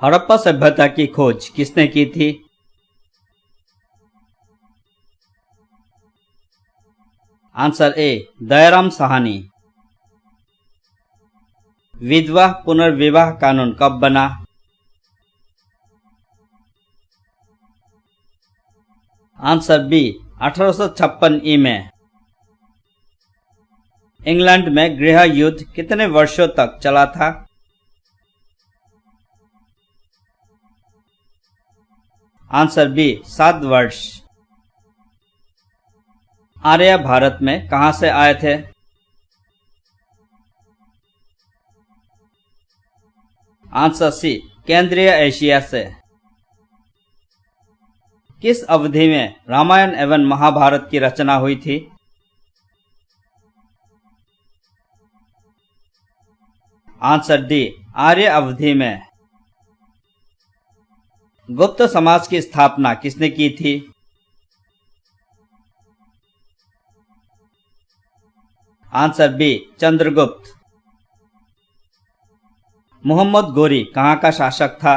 हड़प्पा सभ्यता की खोज किसने की थी? Answer A Dayaram Sahni. विधवा पुनर्विवाह कानून कब बना? आंसर बी 1856 में। इंग्लैंड में गृह युद्ध कितने वर्षों तक चला था? आंसर बी 7 वर्ष। आर्य भारत में कहां से आए थे? आंसर सी केंद्रीय एशिया से। किस अवधि में रामायण एवं महाभारत की रचना हुई थी? आंसर डी आर्य अवधि में। गुप्त समाज की स्थापना किसने की थी? Answer B Chandragupta. मोहम्मद गोरी कहां का शासक था?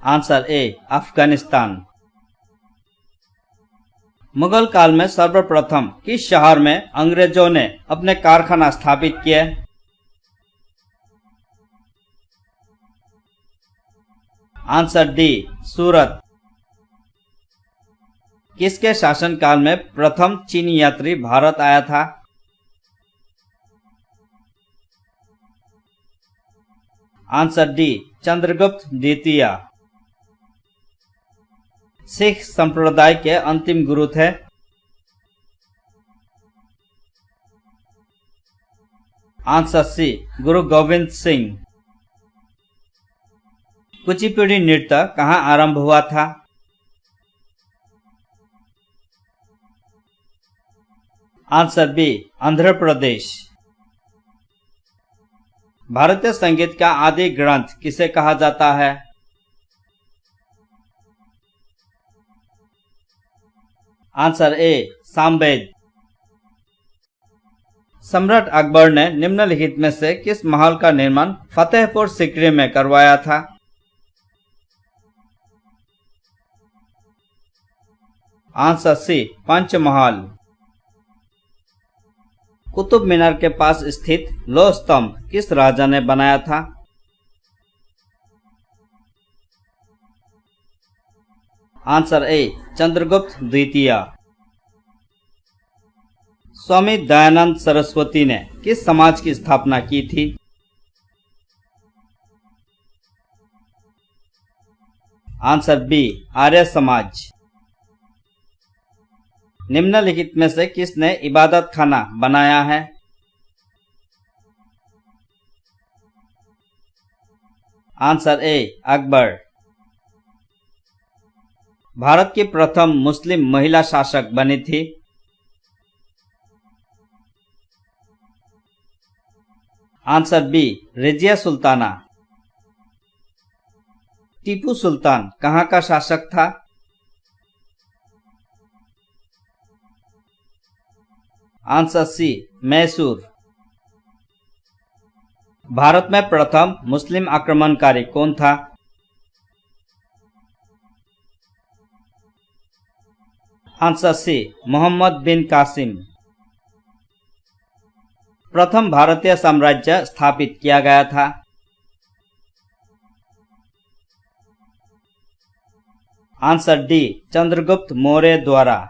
आंसर ए अफगानिस्तान। मुगल काल में सर्वप्रथम किस शहर में अंग्रेजों ने अपने कारखाना स्थापित किए? आंसर डी सूरत। किसके शासनकाल में प्रथम चीनी यात्री भारत आया था? आंसर डी चंद्रगुप्त द्वितीय। सिख संप्रदाय के अंतिम गुरु थे? आंसर सी गुरु गोविंद सिंह। कुचिपुड़ी नृत्य कहां आरंभ हुआ था? Answer B Andhra Pradesh. भारतीय संगीत का आदि ग्रंथ किसे कहा जाता है? आंसर ए सामवेद। सम्राट अकबर ने निम्नलिखित में से किस महल का निर्माण फतेहपुर सीकरी में करवाया था? Answer C Panchmahal. कुतुब मीनार के पास स्थित लौह स्तंभ किस राजा ने बनाया था? आंसर ए चंद्रगुप्त द्वितीय। स्वामी दयानंद सरस्वती ने किस समाज की स्थापना की थी? Answer B Arya Samaj. निम्नलिखित में से किसने इबादत खाना बनाया है? आंसर ए अकबर। भारत की प्रथम मुस्लिम महिला शासक बनी थी? Answer B Razia Sultana. टीपू सुल्तान कहां का शासक था? आंसर सी मैसूर। भारत में प्रथम मुस्लिम आक्रमणकारी कौन था? आंसर सी मोहम्मद बिन कासिम। प्रथम भारतीय साम्राज्य स्थापित किया गया था? आंसर डी चंद्रगुप्त मौर्य द्वारा।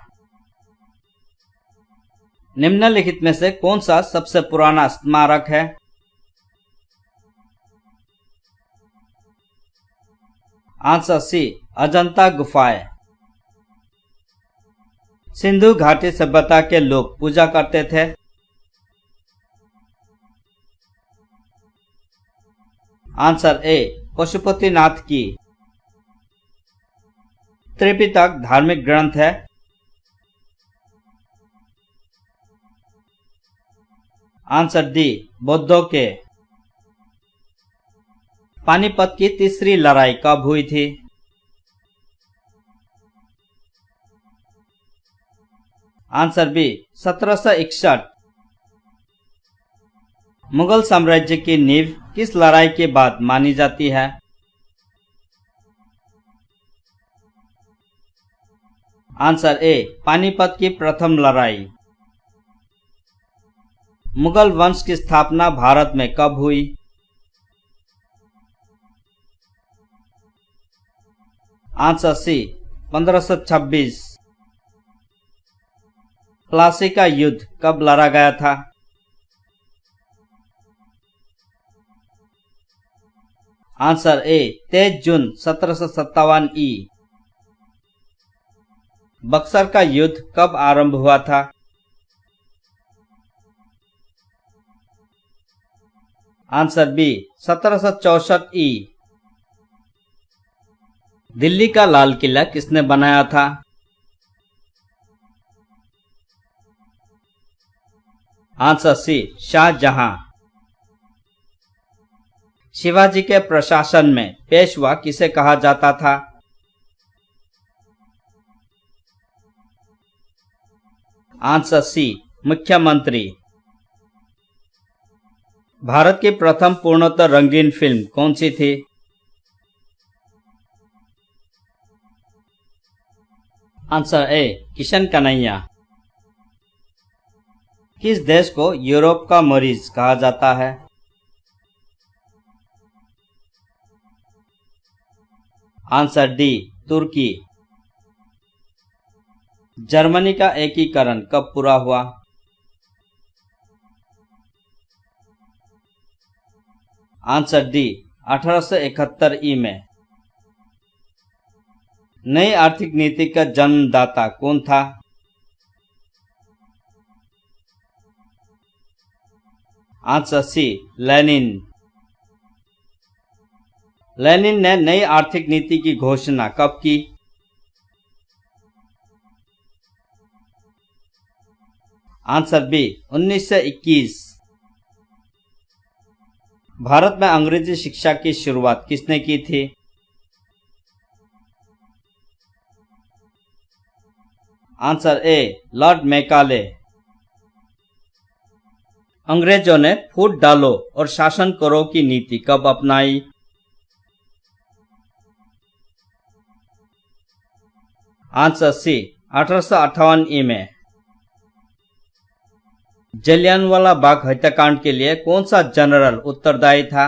निम्नलिखित में से कौन सा सबसे पुराना स्मारक है? आंसर सी अजंता गुफाएं। सिंधु घाटी सभ्यता के लोग पूजा करते थे? आंसर ए पशुपतिनाथ की। त्रिपिटक धार्मिक ग्रंथ है? आंसर डी बौद्धों के। पानीपत की तीसरी लड़ाई कब हुई थी? Answer B 1761। मुगल साम्राज्य की नींव किस लड़ाई के बाद मानी जाती है? आंसर ए, पानीपत की प्रथम लड़ाई। मुगल वंश की स्थापना भारत में कब हुई? Answer C, 1526। प्लासी का युद्ध कब लड़ा गया था? आंसर ए, 23 जून 1757 ई। बक्सर का युद्ध कब आरंभ हुआ था? आंसर बी, 1764 ई। दिल्ली का लाल किला किसने बनाया था? आंसर सी, शाहजहां। शिवाजी के प्रशासन में पेशवा किसे कहा जाता था? आंसर सी, मुख्यमंत्री। भारत की प्रथम पूर्णतः रंगीन फिल्म कौन सी थी? Answer A, Kishan Kanhaiya. किस देश को यूरोप का मरीज कहा जाता है? आंसर डी, तुर्की। जर्मनी का एकीकरण कब पूरा हुआ? आंसर डी, 1871 ई में। नई आर्थिक नीति का जन्मदाता कौन था? आंसर सी, लेनिन। लेनिन ने नई आर्थिक नीति की घोषणा कब की? Answer B, 1921। भारत में अंग्रेजी शिक्षा की शुरुआत किसने की थी? Answer A, Lord Macaulay. अंग्रेजों ने फूट डालो और शासन करो की नीति कब अपनाई? आंसर सी, 1858 ई में। जलियांवाला बाग हत्याकांड के लिए कौन सा जनरल उत्तरदायी था?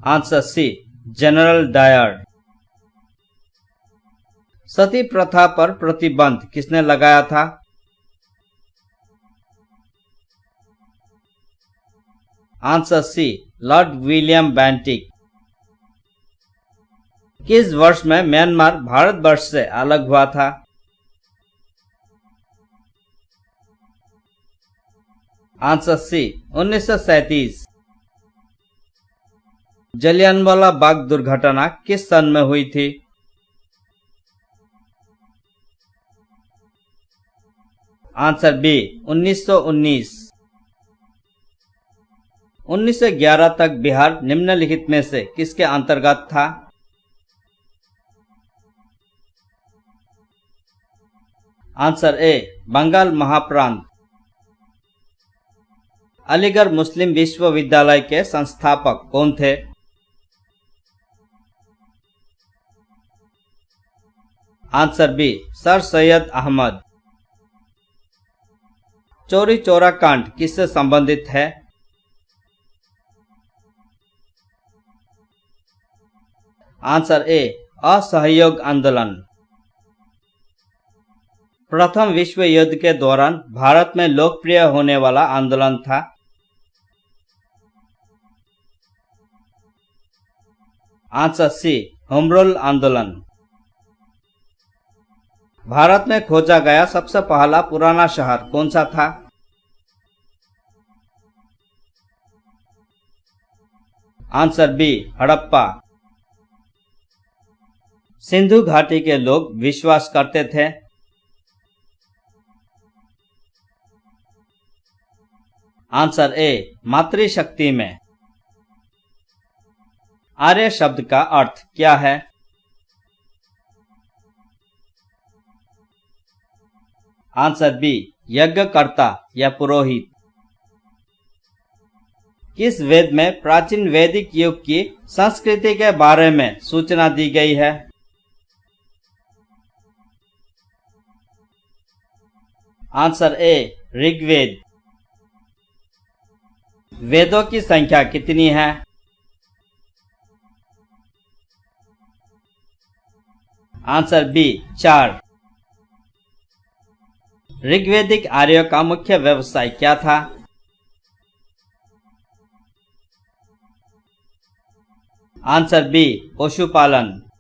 Answer C, general Dyer. सती प्रथा पर प्रतिबंध किसने लगाया था? Answer C, lord William Bentinck. किस वर्ष में म्यांमार भारतवर्ष से अलग हुआ था? आंसर सी, 1937। जलियांवाला बाग दुर्घटना किस सन में हुई थी? Answer B, 1919। 1911 तक बिहार निम्नलिखित में से किसके अंतर्गत था? आंसर ए, बंगाल महाप्रांत। अलीगढ़ मुस्लिम विश्वविद्यालय के संस्थापक कौन थे? Answer B, sir Syed Ahmad. Chauri Chaura कांड किससे संबंधित है? आंसर ए, असहयोग आंदोलन। प्रथम विश्व युद्ध के दौरान भारत में लोकप्रिय होने वाला आंदोलन था? आंसर सी, होम रूल आंदोलन। भारत में खोजा गया सबसे पहला पुराना शहर कौन सा था? Answer B, Harappa. सिंधु घाटी के लोग विश्वास करते थे? आंसर ए, मातृशक्ति में। आर्य शब्द का अर्थ क्या है? आंसर बी, यज्ञकर्ता या पुरोहित। किस वेद में प्राचीन वैदिक युग की संस्कृति के बारे में सूचना दी गई है? Answer A, Rigveda. वेदों की संख्या कितनी है? Answer B, 4। ऋग्वैदिक आर्यों का मुख्य व्यवसाय क्या था? आंसर बी, पशुपालन।